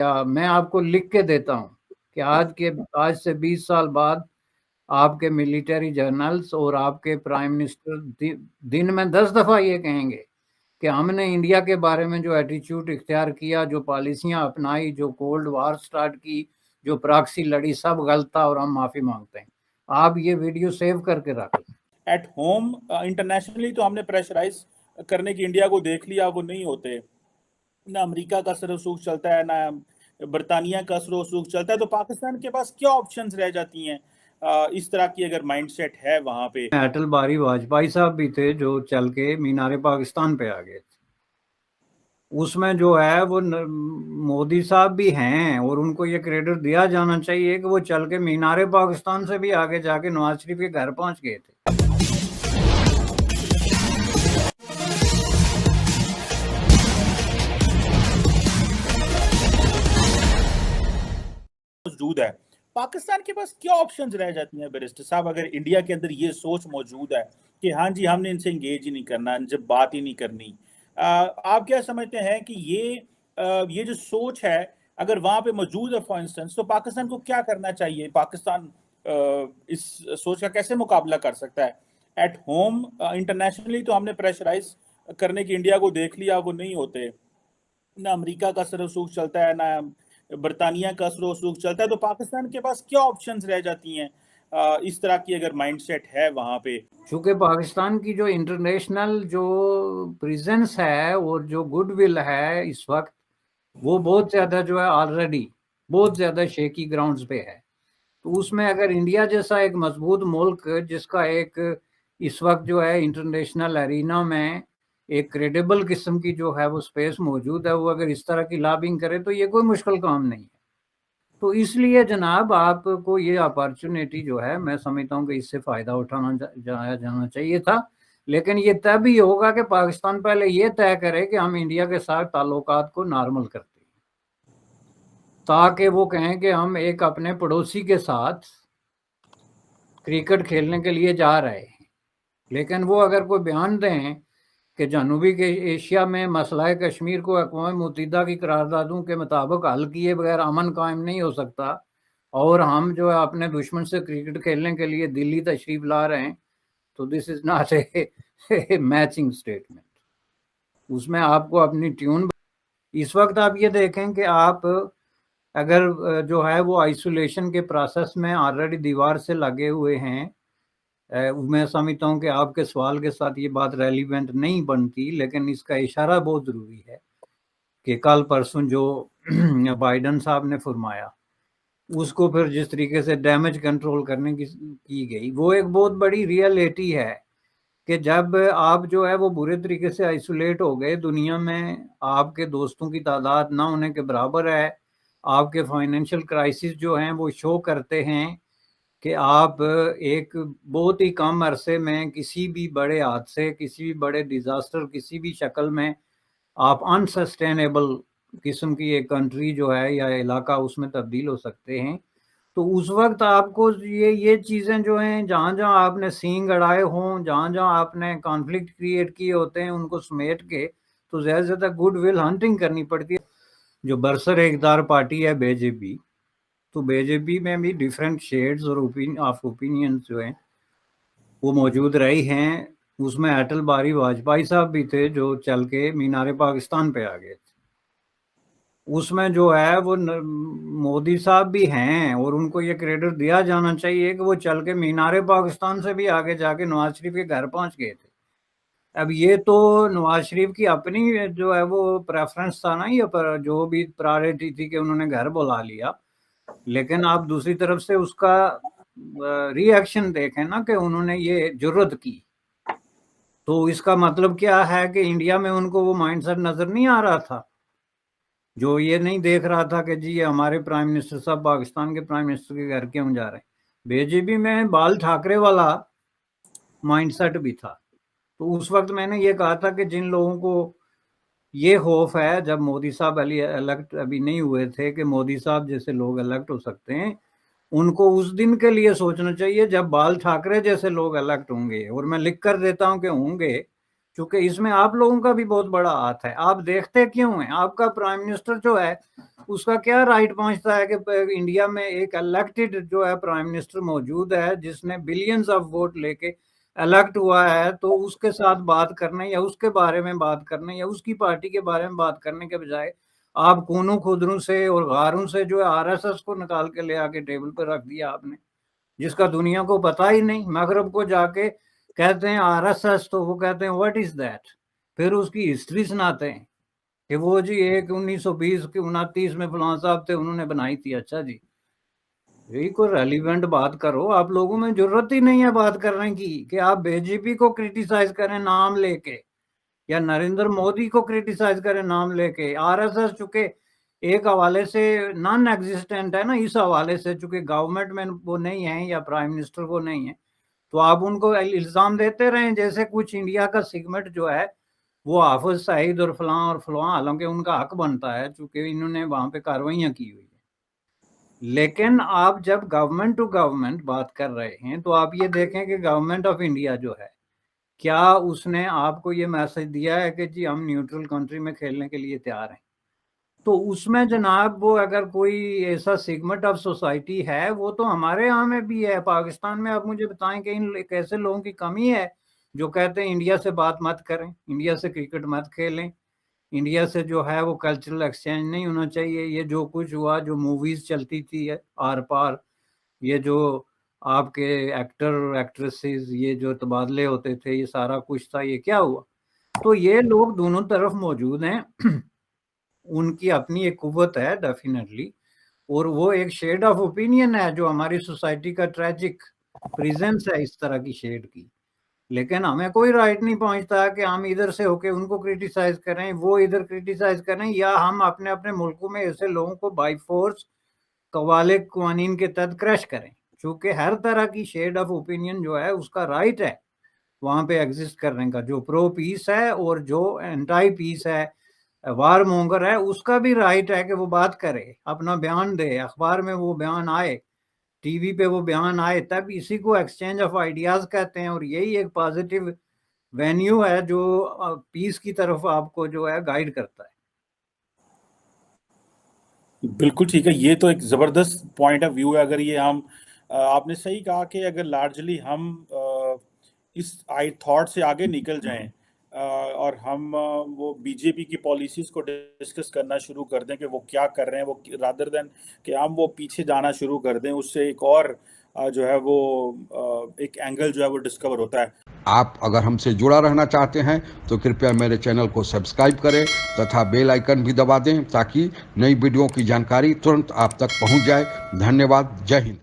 मैं आपको लिख के देता हूँ कि आज से 20 साल बाद आपके मिलिट्री जर्नल्स और आपके प्राइम मिनिस्टर दिन में 10 दफा ये कहेंगे कि हमने इंडिया के बारे में जो एटीट्यूड इख्तियार किया, जो पॉलिसियां अपनाई, जो कोल्ड वार स्टार्ट की, जो प्रॉक्सी लड़ी, सब गलत था और हम माफी मांगते हैं। आप ये वीडियो सेव करके रख लें। एट होम इंटरनेशनली तो हमने प्रेशराइज करने की इंडिया को देख लिया, वो नहीं होते। ना अमेरिका का असर रसूख चलता है, ना बरतानिया का असर रसूख चलता है, तो पाकिस्तान के पास क्या ऑप्शंस रह जाती हैं? इस तरह की अगर माइंडसेट है वहां पे। अटल बिहारी वाजपेयी साहब भी थे जो चल के मीनारे पाकिस्तान पे आ गए थे। उसमें जो है वो मोदी साहब भी हैं और उनको ये क्रेडिट दिया जाना चाहिए कि वो चल के मीनारे पाकिस्तान से भी आगे जाके नवाज शरीफ के घर पहुंच गए थे। मौजूद है, पाकिस्तान के पास क्या ऑप्शंस रह जाती हैं बैरिस्टर साहब, अगर इंडिया के अंदर ये सोच मौजूद है कि हाँ जी हमने इनसे इंगेज ही नहीं करना, इनसे बात ही नहीं करनी? आप क्या समझते हैं कि ये जो सोच है अगर वहां पे मौजूद है फॉर इंस्टेंस, तो पाकिस्तान को क्या करना चाहिए? पाकिस्तान इस सोच का कैसे मुकाबला कर सकता है? एट होम इंटरनेशनली तो हमने प्रेशराइज करने की इंडिया को देख लिया, वो नहीं होते। ना अमेरिका का असर रसूख चलता है, ना बरतानिया का असर रसूख चलता है, तो पाकिस्तान के पास क्या ऑप्शंस रह जाती हैं? इस तरह की अगर माइंडसेट है वहां पे। चूंकि पाकिस्तान की जो इंटरनेशनल जो प्रेजेंस है और जो गुडविल है इस वक्त, वो बहुत ज्यादा जो है ऑलरेडी बहुत ज्यादा शेकी ग्राउंड्स पे है। तो उसमें अगर इंडिया जैसा एक मजबूत मुल्क जिसका एक इस वक्त जो है इंटरनेशनल अरीना में एक क्रेडिबल किस्म की जो है वो स्पेस मौजूद है, वो अगर इस तरह की लॉबिंग करे तो ये कोई मुश्किल काम नहीं है। तो इसलिए जनाब आपको ये अपॉर्चुनिटी जो है मैं समझता हूँ कि इससे फायदा उठाना जाना चाहिए था। लेकिन ये तभी होगा कि पाकिस्तान पहले ये तय करे कि हम इंडिया के साथ ताल्लुकात को नॉर्मल करते हैं, ताकि वो कहें कि हम एक अपने पड़ोसी के साथ क्रिकेट खेलने के लिए जा रहे हैं। लेकिन वो अगर कोई बयान दें कि जनूबी के एशिया में मसला कश्मीर को अक़वाम मुत्तहिदा की करारदादों के मुताबिक हल किए बगैर अमन कायम नहीं हो सकता, और हम जो है अपने दुश्मन से क्रिकेट खेलने के लिए दिल्ली तशरीफ ला रहे हैं, तो this is not a matching statement. उसमें आपको अपनी ट्यून इस वक्त आप ये देखें कि आप अगर जो है वो आइसोलेशन के प्रोसेस में ऑलरेडी दीवार से लगे हुए हैं, मैं समझता हूँ कि आपके सवाल के साथ ये बात रेलिवेंट नहीं बनती, लेकिन इसका इशारा बहुत ज़रूरी है कि कल परसों जो बाइडन साहब ने फरमाया उसको फिर जिस तरीके से डैमेज कंट्रोल करने की गई, वो एक बहुत बड़ी रियलिटी है कि जब आप जो है वो बुरे तरीके से आइसोलेट हो गए दुनिया में, आपके दोस्तों की तादाद ना होने के बराबर है, आपके फाइनेंशियल क्राइसिस जो हैं वो शो करते हैं कि आप एक बहुत ही कम अरसे में किसी भी बड़े हादसे, किसी भी बड़े डिजास्टर, किसी भी शक्ल में आप अनसस्टेनेबल किस्म की एक कंट्री जो है या इलाका उसमें तब्दील हो सकते हैं। तो उस वक्त आपको ये चीज़ें जो हैं, जहाँ जहाँ आपने सींग अड़ाए हों, जहाँ जहाँ आपने कॉन्फ्लिक्ट क्रिएट किए होते हैं, उनको समेट के तो ज़्यादा से ज़्यादा गुड विल हंटिंग करनी पड़ती है। जो बरसर इक़्तिदार पार्टी है बीजेपी, तो बीजेपी में भी डिफरेंट शेड्स और ओपिनियन जो हैं वो मौजूद रही हैं। उसमें अटल बिहारी वाजपेयी साहब भी थे जो चल के मीनारे पाकिस्तान पे आ गए थे। उसमें जो है वो मोदी साहब भी हैं और उनको ये क्रेडिट दिया जाना चाहिए कि वो चल के मीनारे पाकिस्तान से भी आगे जाके नवाज शरीफ के घर पहुंच गए थे। अब ये तो नवाज शरीफ की अपनी जो है वो प्रेफरेंस था ना, ये पर जो भी प्रायोरिटी थी कि उन्होंने घर बुला लिया, लेकिन आप दूसरी तरफ से उसका रिएक्शन देखें ना कि उन्होंने ये जुर्रत की, तो इसका मतलब क्या है कि इंडिया में उनको वो माइंडसेट नजर नहीं आ रहा था, जो ये नहीं देख रहा था कि जी ये हमारे प्राइम मिनिस्टर साहब पाकिस्तान के प्राइम मिनिस्टर के घर क्यों जा रहे हैं। बीजेपी में बाल ठाकरे वाला माइंडसेट भी था। तो उस वक्त मैंने ये कहा था कि जिन लोगों को ये खौफ है, जब मोदी साहब इलेक्ट अभी नहीं हुए थे कि मोदी साहब जैसे लोग इलेक्ट हो सकते हैं, उनको उस दिन के लिए सोचना चाहिए जब बाल ठाकरे जैसे लोग इलेक्ट होंगे, और मैं लिख कर देता हूं कि होंगे। क्योंकि इसमें आप लोगों का भी बहुत बड़ा हाथ है। आप देखते क्यों हैं? आपका प्राइम मिनिस्टर जो है उसका क्या राइट पहुंचता है कि इंडिया में एक इलेक्टेड जो है प्राइम मिनिस्टर मौजूद है जिसने बिलियंस ऑफ वोट लेके इलेक्ट हुआ है, तो उसके साथ बात करने या उसके बारे में बात करने या उसकी पार्टी के बारे में बात करने के बजाय आप कूनों खुदरों से और गारों से जो है आरएसएस को निकाल के ले आके टेबल पर रख दिया आपने, जिसका दुनिया को पता ही नहीं। मगरब को जाके कहते हैं आरएसएस, तो वो कहते हैं व्हाट इज दैट, फिर उसकी हिस्ट्री सुनाते हैं कि वो जी एक 1920 के 29 में फलां साहब थे उन्होंने बनाई थी। अच्छा जी, यही कोई रेलिवेंट बात करो। आप लोगों में जरूरत ही नहीं है बात करने की कि आप बीजेपी को क्रिटिसाइज करें नाम लेके या नरेंद्र मोदी को क्रिटिसाइज करें नाम लेके। आरएसएस चूंकि एक हवाले से नॉन एग्जिस्टेंट है ना, इस हवाले से चूंकि गवर्नमेंट में वो नहीं है या प्राइम मिनिस्टर वो नहीं है, तो आप उनको इल्जाम देते रहें जैसे कुछ इंडिया का सेगमेंट जो है वो हाफिज सईद और फलां, हालांकि उनका हक बनता है चूंकि इन्होंने वहां पे कार्रवाइयां की हुई है। लेकिन आप जब गवर्नमेंट टू गवर्नमेंट बात कर रहे हैं तो आप ये देखें कि गवर्नमेंट ऑफ इंडिया जो है, क्या उसने आपको ये मैसेज दिया है कि जी हम न्यूट्रल कंट्री में खेलने के लिए तैयार हैं? तो उसमें जनाब वो अगर कोई ऐसा सेगमेंट ऑफ सोसाइटी है, वो तो हमारे यहाँ में भी है, पाकिस्तान में। आप मुझे बताएं कि इन कैसे लोगों की कमी है जो कहते हैं इंडिया से बात मत करें, इंडिया से क्रिकेट मत खेलें, इंडिया से जो है वो कल्चरल एक्सचेंज नहीं होना चाहिए। ये जो कुछ हुआ, जो मूवीज चलती थी आर पार, ये जो आपके एक्टर एक्ट्रेसेस, ये जो तबादले होते थे, ये सारा कुछ था, ये क्या हुआ? तो ये लोग दोनों तरफ मौजूद हैं उनकी अपनी एक कुव्वत है डेफिनेटली, और वो एक शेड ऑफ ओपिनियन है जो हमारी सोसाइटी का ट्रेजिक प्रेजेंस है इस तरह की शेड की। लेकिन हमें कोई राइट नहीं पहुंचता कि हम इधर से होके उनको क्रिटिसाइज करें, वो इधर क्रिटिसाइज करें, या हम अपने अपने मुल्कों में ऐसे लोगों को बाई फोर्स कवाले कवानीन के तहत क्रश करें। चूंकि हर तरह की शेड ऑफ ओपिनियन जो है उसका राइट है वहां पे एग्जिस्ट करने का, जो प्रो पीस है और जो एंटाई पीस है, वार मोंगर है, उसका भी राइट है कि वो बात करे, अपना बयान दे, अखबार में वो बयान आए, टीवी पे वो बयान आए, तब इसी को एक्सचेंज ऑफ आइडियाज कहते हैं। और यही एक पॉजिटिव वेन्यू है जो पीस की तरफ आपको जो है गाइड करता है। बिल्कुल ठीक है, ये तो एक जबरदस्त पॉइंट ऑफ व्यू है। अगर ये हम आपने सही कहा कि अगर लार्जली हम इस आई थॉट से आगे निकल जाएं और हम वो बीजेपी की पॉलिसीज को डिस्कस करना शुरू कर दें कि वो क्या कर रहे हैं, वो रादर देन कि हम वो पीछे जाना शुरू कर दें, उससे एक और जो है वो एक एंगल जो है वो डिस्कवर होता है। आप अगर हमसे जुड़ा रहना चाहते हैं तो कृपया मेरे चैनल को सब्सक्राइब करें तथा बेल आइकन भी दबा दें ताकि नई वीडियो की जानकारी तुरंत आप तक पहुंच जाए। धन्यवाद। जय हिंद।